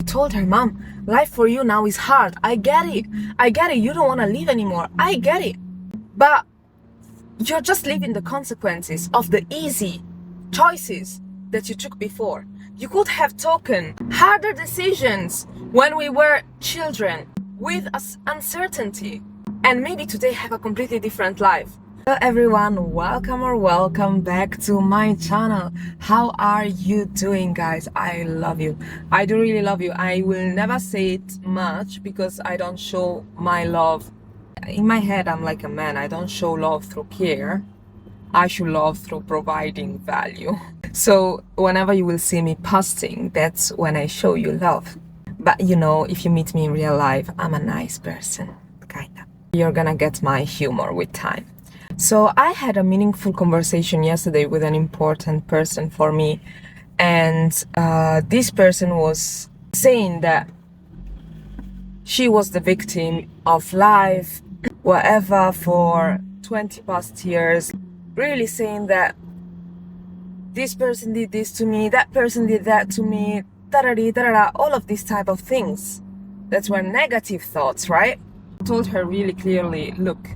told her, Mom, life for you now is hard. I get it. I get it. You don't want to live anymore. I get it. But you're just living the consequences of the easy choices that you took before. You could have taken harder decisions when we were children with uncertainty, and maybe today have a completely different life. Hello everyone, welcome back to my channel. How are you doing, guys? I love you. I do really love you. I will never say it much because I don't show my love. In my head, I'm like a man. I don't show love through care. I show love through providing value. So whenever you will see me posting, that's when I show you love. But you know, if you meet me in real life, I'm a nice person, kinda. You're gonna get my humor with time. So I had a meaningful conversation yesterday with an important person for me, and this person was saying that she was the victim of life, whatever, for 20 past years, really saying that this person did this to me, that person did that to me, da-da-dee, da-da-da, all of these type of things that were negative thoughts, right? I told her really clearly, look,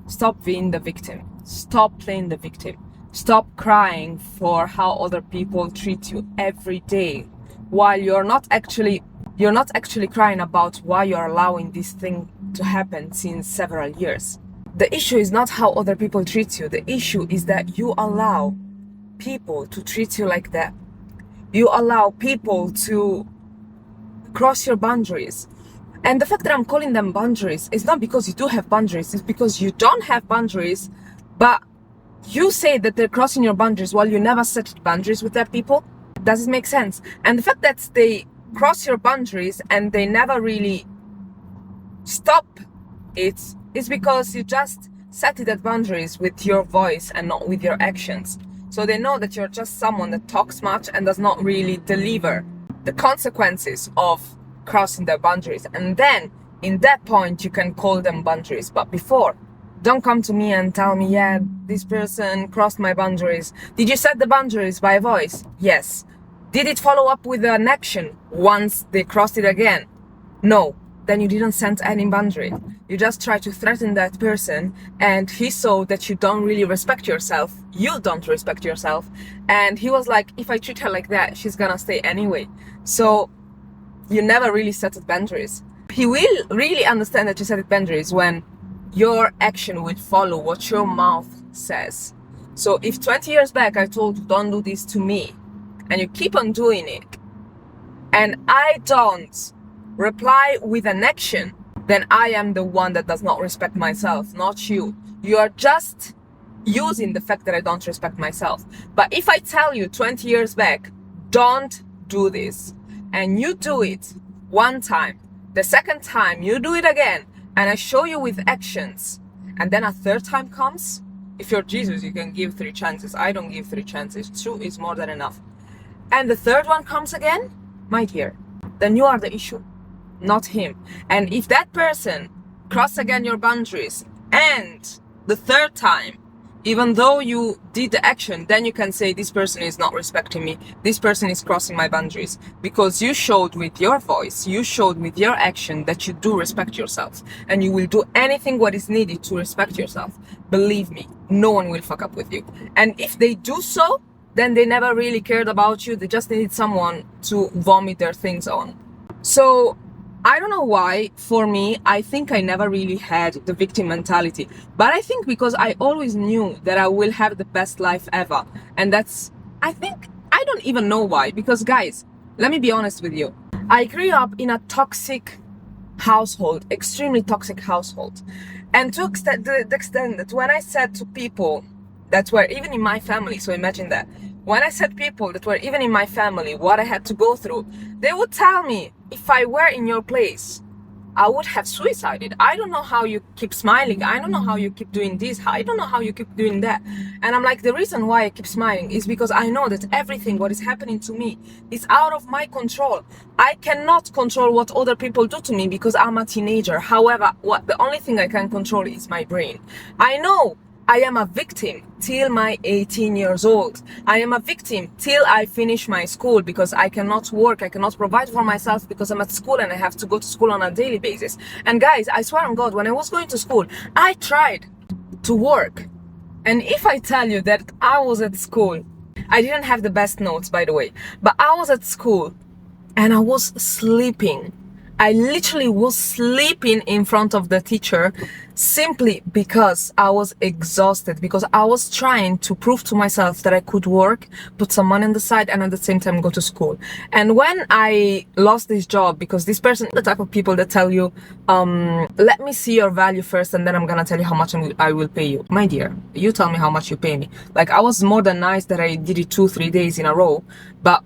stop being the victim. Stop playing the victim. Stop crying for how other people treat you every day, while you're not actually crying about why you're allowing this thing to happen since several years. The issue is not how other people treat you. The issue is that you allow people to treat you like that. You allow people to cross your boundaries. And the fact that I'm calling them boundaries is not because you do have boundaries, it's because you don't have boundaries, but you say that they're crossing your boundaries while you never set boundaries with that people. Does it make sense? And the fact that they cross your boundaries and they never really stop it is because you just set it at boundaries with your voice and not with your actions. So they know that you're just someone that talks much and does not really deliver the consequences of crossing their boundaries. And then in that point you can call them boundaries. But before, don't come to me and tell me, yeah, this person crossed my boundaries. Did you set the boundaries by voice? Yes. Did it follow up with an action once they crossed it again? No. Then you didn't set any boundary. You just try to threaten that person, and he saw that you don't really respect yourself. You don't respect yourself. And he was like, if I treat her like that, she's gonna stay anyway. So you never really set boundaries. He will really understand that you set boundaries when your action will follow what your mouth says. So if 20 years back I told you don't do this to me, and you keep on doing it, and I don't reply with an action, then I am the one that does not respect myself, not you. You are just using the fact that I don't respect myself. But if I tell you 20 years back, don't do this, and you do it one time, the second time you do it again, and I show you with actions, and then a third time comes, if you're Jesus, you can give 3 chances. I don't give 3 chances. 2 is more than enough. And the third one comes again, my dear, then you are the issue, not him. And if that person crosses again your boundaries, and the third time, even though you did the action, then you can say, this person is not respecting me, this person is crossing my boundaries, because you showed with your voice, you showed with your action that you do respect yourself, and you will do anything what is needed to respect yourself. Believe me, no one will fuck up with you. And if they do so, then they never really cared about you. They just needed someone to vomit their things on. So I don't know why, for me, I think I never really had the victim mentality. But I think because I always knew that I will have the best life ever. And that's, I don't even know why. Because guys, let me be honest with you. I grew up in a toxic household, extremely toxic household. And to the extent that when I said to people that were even in my family, so imagine that, when I said people that were even in my family what I had to go through, they would tell me, if I were in your place, I would have suicided. I don't know how you keep smiling. I don't know how you keep doing this. I don't know how you keep doing that. And I'm like, the reason why I keep smiling is because I know that everything what is happening to me is out of my control. I cannot control what other people do to me because I'm a teenager. However, the only thing I can control is my brain. I know I am a victim till my 18 years old. I am a victim till I finish my school, because I cannot work, I cannot provide for myself because I'm at school and I have to go to school on a daily basis. And guys, I swear on God, when I was going to school, I tried to work. And if I tell you that I was at school, I didn't have the best notes, by the way, but I was at school and I was sleeping. I literally was sleeping in front of the teacher simply because I was exhausted, because I was trying to prove to myself that I could work, put some money on the side, and at the same time go to school. And when I lost this job, because this person, the type of people that tell you, let me see your value first and then I'm gonna tell you how much I will pay you. My dear, you tell me how much you pay me. Like, I was more than nice that I did it 2-3 days in a row, but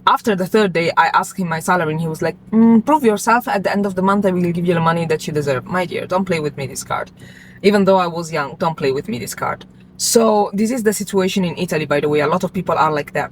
after the third day, I asked him my salary and he was like, prove yourself, at the end of the month I will give you the money that you deserve. My dear, don't play with me this card. Even though I was young, don't play with me this card. So this is the situation in Italy, by the way. A lot of people are like that.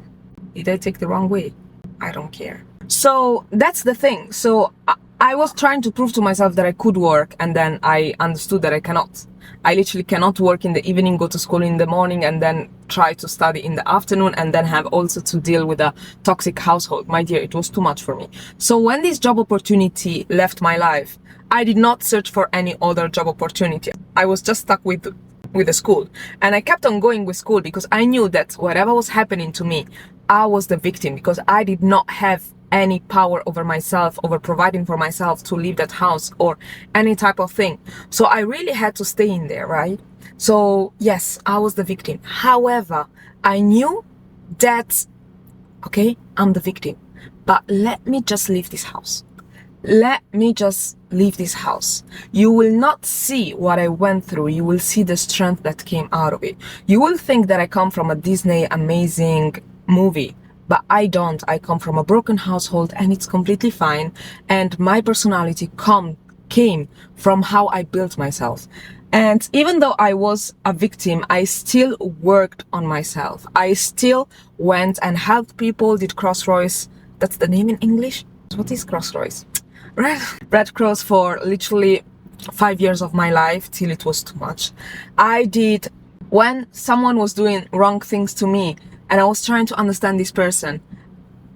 Did I take the wrong way? I don't care. So that's the thing. So I was trying to prove to myself that I could work, and then I understood that I cannot. I literally cannot work in the evening, go to school in the morning, and then try to study in the afternoon, and then have also to deal with a toxic household. My dear, it was too much for me. So when this job opportunity left my life, I did not search for any other job opportunity. I was just stuck with the school. And I kept on going with school because I knew that whatever was happening to me, I was the victim, because I did not have any power over myself, over providing for myself to leave that house or any type of thing. So I really had to stay in there, right? So yes, I was the victim. However, I knew that, okay, I'm the victim, but let me just leave this house. Let me just leave this house. You will not see what I went through. You will see the strength that came out of it. You will think that I come from a Disney amazing movie, but I don't. I come from a broken household, and it's completely fine. And my personality came from how I built myself. And even though I was a victim, I still worked on myself. I still went and helped people, did Crossroads. That's the name in English? What is Crossroads? Red Cross for literally 5 years of my life till it was too much. I did, when someone was doing wrong things to me and I was trying to understand this person.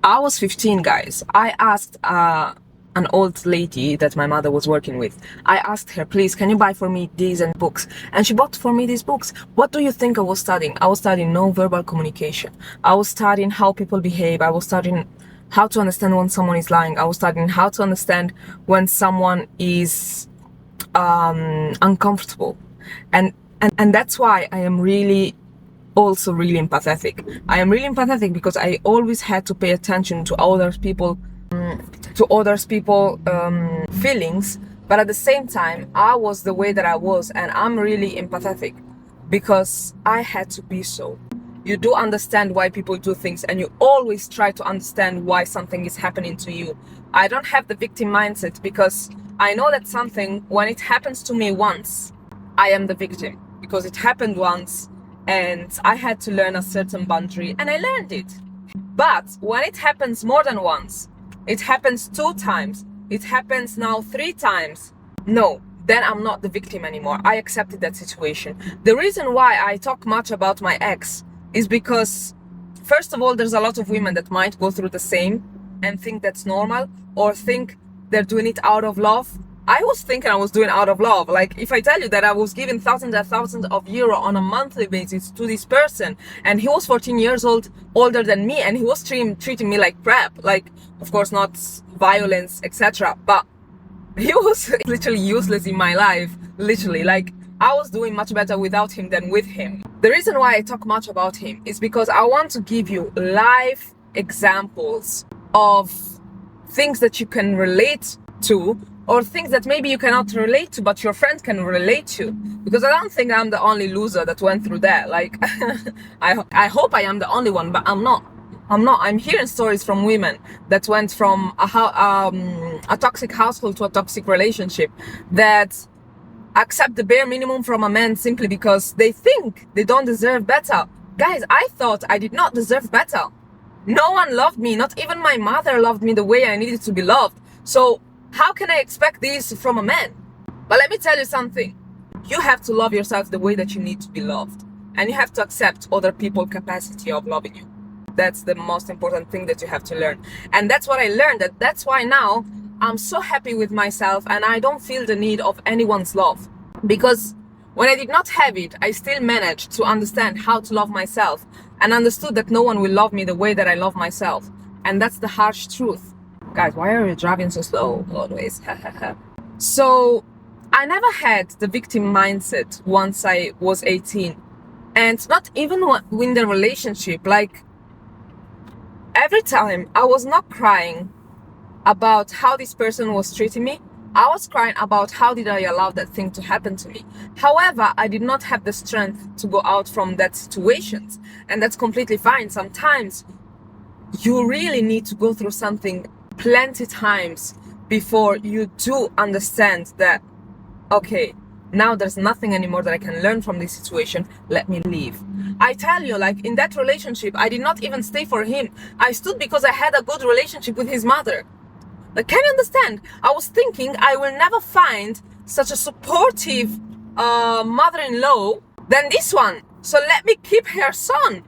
I was 15, guys. I asked an old lady that my mother was working with. I asked her, please, can you buy for me these and books? And she bought for me these books. What do you think I was studying? I was studying non-verbal communication. I was studying how people behave. I was studying how to understand when someone is lying. I was studying how to understand when someone is uncomfortable. And that's why I am also really empathetic. I am really empathetic because I always had to pay attention to others people feelings, but at the same time I was the way that I was, and I'm really empathetic because I had to be so. You do understand why people do things, and you always try to understand why something is happening to you. I don't have the victim mindset because I know that something, when it happens to me once, I am the victim because it happened once and I had to learn a certain boundary, and I learned it. But when it happens more than once, it happens 2 times, it happens now 3 times, no, then I'm not the victim anymore. I accepted that situation. The reason why I talk much about my ex is because, first of all, there's a lot of women that might go through the same and think that's normal, or think they're doing it out of love. I was thinking I was doing out of love. Like, if I tell you that I was giving thousands and thousands of euro on a monthly basis to this person, and he was 14 years older than me, and he was treating me like crap. Like, of course, not violence, etc. But he was literally useless in my life. Literally, like, I was doing much better without him than with him. The reason why I talk much about him is because I want to give you live examples of things that you can relate to, or things that maybe you cannot relate to, but your friend can relate to. Because I don't think I'm the only loser that went through that. Like, I hope I am the only one, but I'm not. I'm hearing stories from women that went from a toxic household to a toxic relationship, that accept the bare minimum from a man simply because they think they don't deserve better. Guys, I thought I did not deserve better. No one loved me. Not even my mother loved me the way I needed to be loved. So how can I expect this from a man? But let me tell you something. You have to love yourself the way that you need to be loved. And you have to accept other people's capacity of loving you. That's the most important thing that you have to learn. And that's what I learned. That's why now I'm so happy with myself and I don't feel the need of anyone's love. Because when I did not have it, I still managed to understand how to love myself and understood that no one will love me the way that I love myself. And that's the harsh truth. Guys, why are you driving so slow always? So I never had the victim mindset once I was 18. And not even in the relationship. Like, every time I was not crying about how this person was treating me. I was crying about how did I allow that thing to happen to me. However, I did not have the strength to go out from that situation. And that's completely fine. Sometimes you really need to go through something plenty times before you do understand that, okay, now there's nothing anymore that I can learn from this situation. Let me leave. I tell you, like in that relationship, I did not even stay for him. I stood because I had a good relationship with his mother. Like, can you understand? I was thinking I will never find such a supportive mother-in-law than this one. So let me keep her son.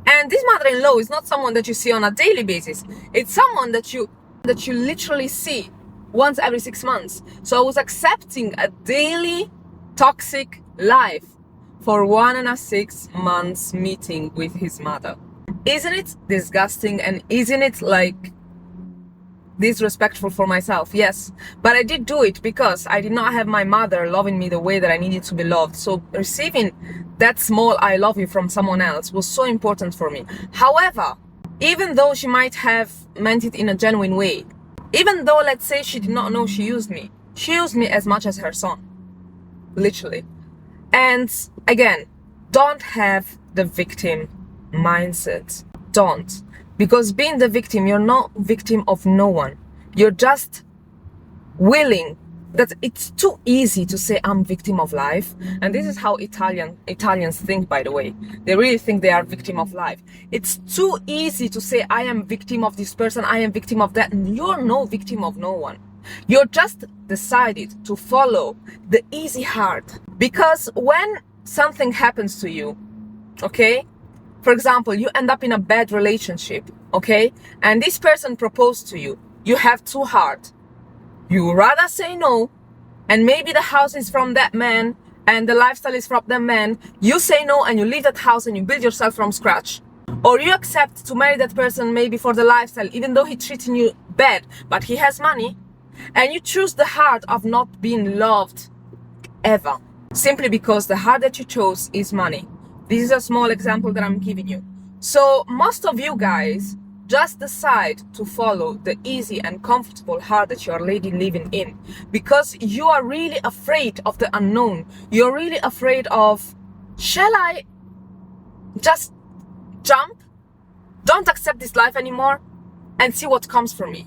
And this mother-in-law is not someone that you see on a daily basis. It's someone that you literally see once every 6 months. So I was accepting a daily toxic life for 1.5 months meeting with his mother. Isn't it disgusting and isn't it like disrespectful for myself? Yes, but I did do it because I did not have my mother loving me the way that I needed to be loved. So receiving that small I love you from someone else was so important for me. However, even though she might have meant it in a genuine way, even though, let's say, she did not know she used me as much as her son, literally. And again, don't have the victim mindset. Don't. Because being the victim, you're not victim of no one. You're just willing. That it's too easy to say I'm victim of life. And this is how Italians think, by the way. They really think they are victim of life. It's too easy to say I am victim of this person, I am victim of that. And you're no victim of no one. You're just decided to follow the easy heart. Because when something happens to you, okay? For example, you end up in a bad relationship, okay? And this person proposed to you. You have two hearts. You rather say no, and maybe the house is from that man, and the lifestyle is from that man. You say no, and you leave that house, and you build yourself from scratch. Or you accept to marry that person maybe for the lifestyle, even though he's treating you bad, but he has money. And you choose the heart of not being loved ever, simply because the heart that you chose is money. This is a small example that I'm giving you. So most of you guys just decide to follow the easy and comfortable heart that you are living in, because you are really afraid of the unknown. You're really afraid of, shall I just jump, don't accept this life anymore, and see what comes from me?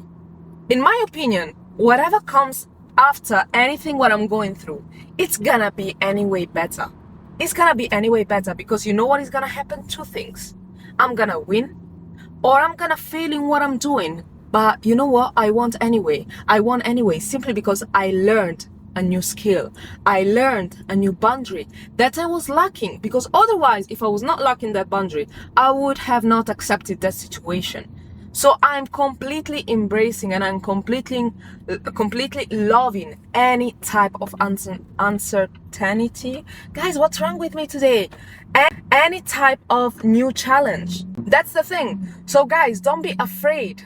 In my opinion, whatever comes after anything what I'm going through, it's gonna be anyway better. It's gonna be anyway better, because you know what is gonna happen? Two things. I'm gonna win, or I'm gonna fail in what I'm doing. But you know what? I won anyway, simply because I learned a new skill. I learned a new boundary that I was lacking, because otherwise, if I was not lacking that boundary, I would have not accepted that situation. So I'm completely embracing and I'm completely loving any type of uncertainty. Guys, what's wrong with me today? Any type of new challenge. That's the thing. So guys, don't be afraid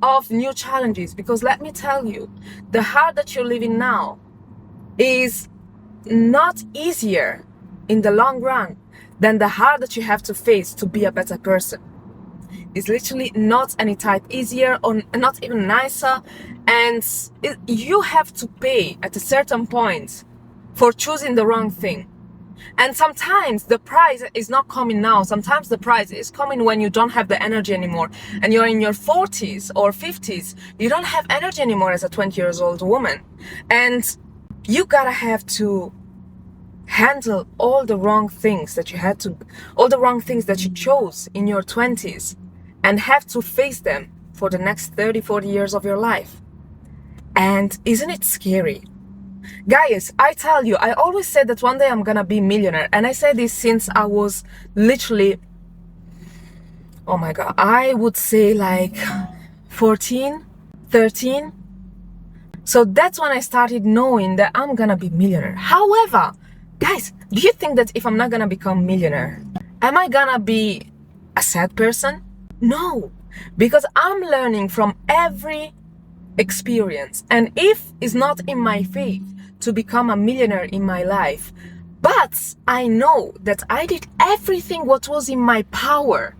of new challenges, because let me tell you, the heart that you're living now is not easier in the long run than the heart that you have to face to be a better person. It's literally not any type easier or not even nicer, and you have to pay at a certain point for choosing the wrong thing. And sometimes the prize is not coming now. Sometimes the prize is coming when you don't have the energy anymore, and you're in your 40s or 50s. You don't have energy anymore as a 20-year-old woman, and you gotta have to handle all the wrong things that you chose in your 20s, and have to face them for the next 30-40 years of your life. And isn't it scary? Guys, I tell you, I always said that one day I'm gonna be millionaire, and I say this since I was literally, oh my god, I would say like 14, 13. So that's when I started knowing that I'm gonna be millionaire. However, guys, do you think that if I'm not gonna become millionaire, am I gonna be a sad person? No, because I'm learning from every experience. And if it's not in my faith to become a millionaire in my life, but I know that I did everything what was in my power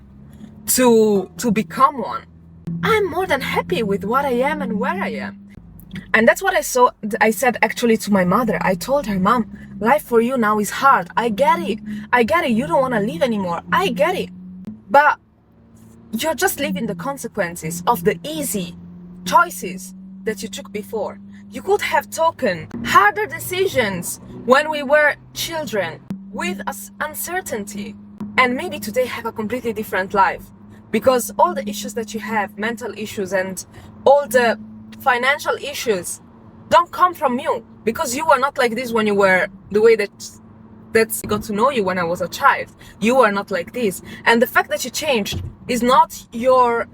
to become one, I'm more than happy with what I am and where I am. And that's what I said actually to my mother. I told her, Mom, life for you now is hard. I get it. You don't want to live anymore. I get it. But you're just living the consequences of the easy choices that you took before. You could have taken harder decisions when we were children with uncertainty, and maybe today have a completely different life, because all the issues that you have, mental issues and all the financial issues, don't come from you, because you were not like this when you were the way that's got to know you when I was a child. You were not like this, and the fact that you changed is not your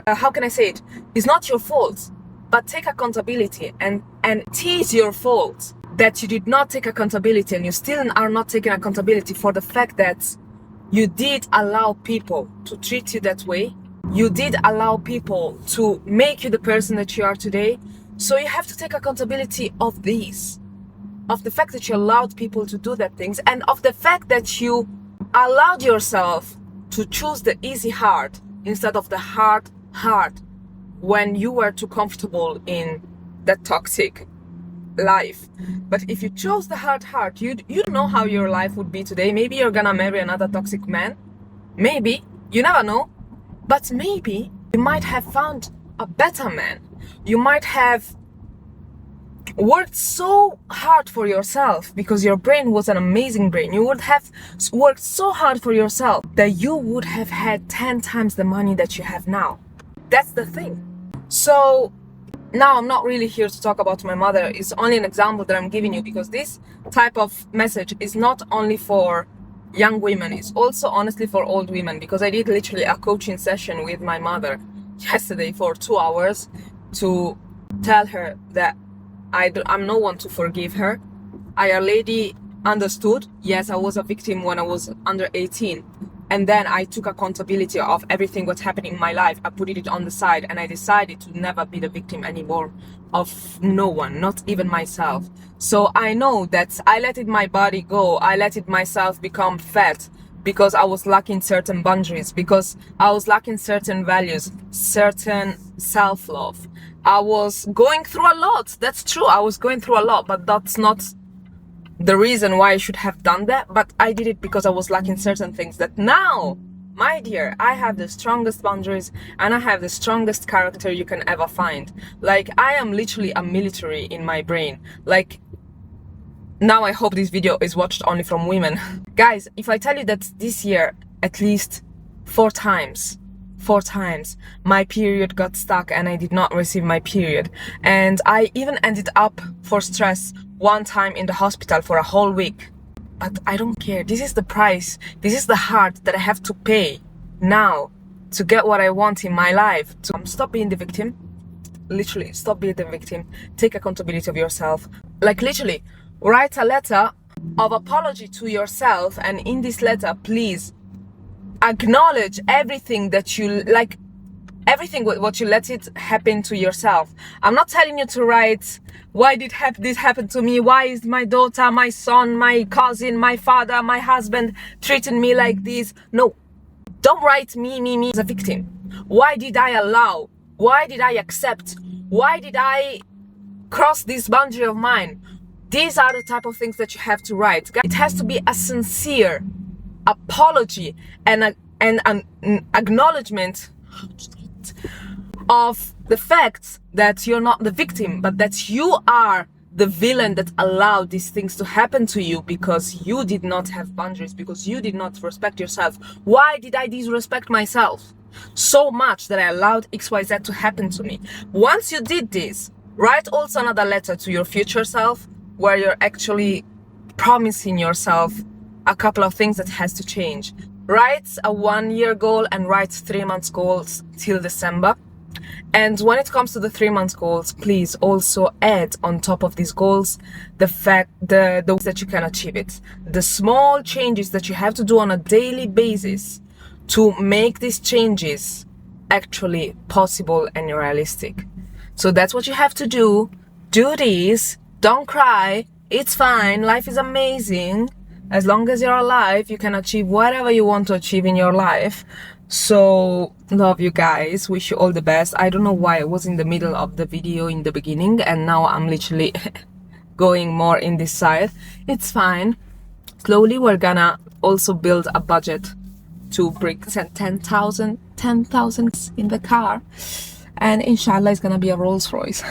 how can I say it? It's not your fault. But take accountability, and it is your fault that you did not take accountability, and you still are not taking accountability for the fact that you did allow people to treat you that way. You did allow people to make you the person that you are today. So you have to take accountability of this, of the fact that you allowed people to do that things, and of the fact that you allowed yourself to choose the easy hard instead of the hard when you were too comfortable in that toxic life. But if you chose the hard heart, you don't know how your life would be today. Maybe you're gonna marry another toxic man. Maybe. You never know. But maybe you might have found a better man. You might have worked so hard for yourself because your brain was an amazing brain. You would have worked so hard for yourself that you would have had 10 times the money that you have now. That's the thing. So now I'm not really here to talk about my mother. It's only an example that I'm giving you, because this type of message is not only for young women, it's also honestly for old women, because I did literally a coaching session with my mother yesterday for 2 hours to tell her that I'm no one to forgive her. Our Lady understood. Yes, I was a victim when I was under 18. And then I took accountability of everything what's happening in my life. I put it on the side, and I decided to never be the victim anymore of no one, not even myself. So I know that I let my body go. I let myself become fat because I was lacking certain boundaries, because I was lacking certain values, certain self-love. I was going through a lot. That's true. I was going through a lot, but that's not the reason why I should have done that. But I did it because I was lacking certain things that now, my dear, I have the strongest boundaries and I have the strongest character you can ever find. Like, I am literally a military in my brain. Like, now I hope this video is watched only from women. Guys, if I tell you that this year, at least 4 times, my period got stuck and I did not receive my period. And I even ended up for stress 1 time in the hospital for a whole week. But I don't care. This is the price. This is the heart that I have to pay now to get what I want in my life. To stop being the victim. Literally, stop being the victim. Take accountability of yourself. Like, literally, write a letter of apology to yourself. And in this letter, please acknowledge everything that you like, everything what you let it happen to yourself. I'm not telling you to write, why did this happen to me? Why is my daughter, my son, my cousin, my father, my husband treating me like this? No, don't write me as a victim. Why did I allow? Why did I accept? Why did I cross this boundary of mine? These are the type of things that you have to write. It has to be a sincere apology and an acknowledgement of the fact that you're not the victim, but that you are the villain that allowed these things to happen to you because you did not have boundaries, because you did not respect yourself. Why did I disrespect myself so much that I allowed XYZ to happen to me? Once you did this, Write also another letter to your future self where you're actually promising yourself a couple of things that has to change. Write a 1-year goal and write 3 months goals till December. And when it comes to the 3 months goals, please also add on top of these goals the ways that you can achieve it. The small changes that you have to do on a daily basis to make these changes actually possible and realistic. So that's what you have to do. Do this. Don't cry. It's fine. Life is amazing. As long as you're alive, you can achieve whatever you want to achieve in your life. So, love you guys. Wish you all the best. I don't know why I was in the middle of the video in the beginning and now I'm literally going more in this side. It's fine. Slowly we're gonna also build a budget to bring 10,000 in the car. And inshallah it's gonna be a Rolls Royce.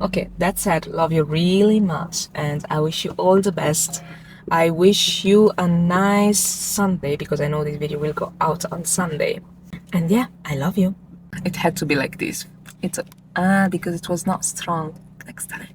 Okay, that said, love you really much and I wish you all the best. I wish you a nice Sunday because I know this video will go out on Sunday. And yeah, I love you. It had to be like this. It's because it was not strong next time.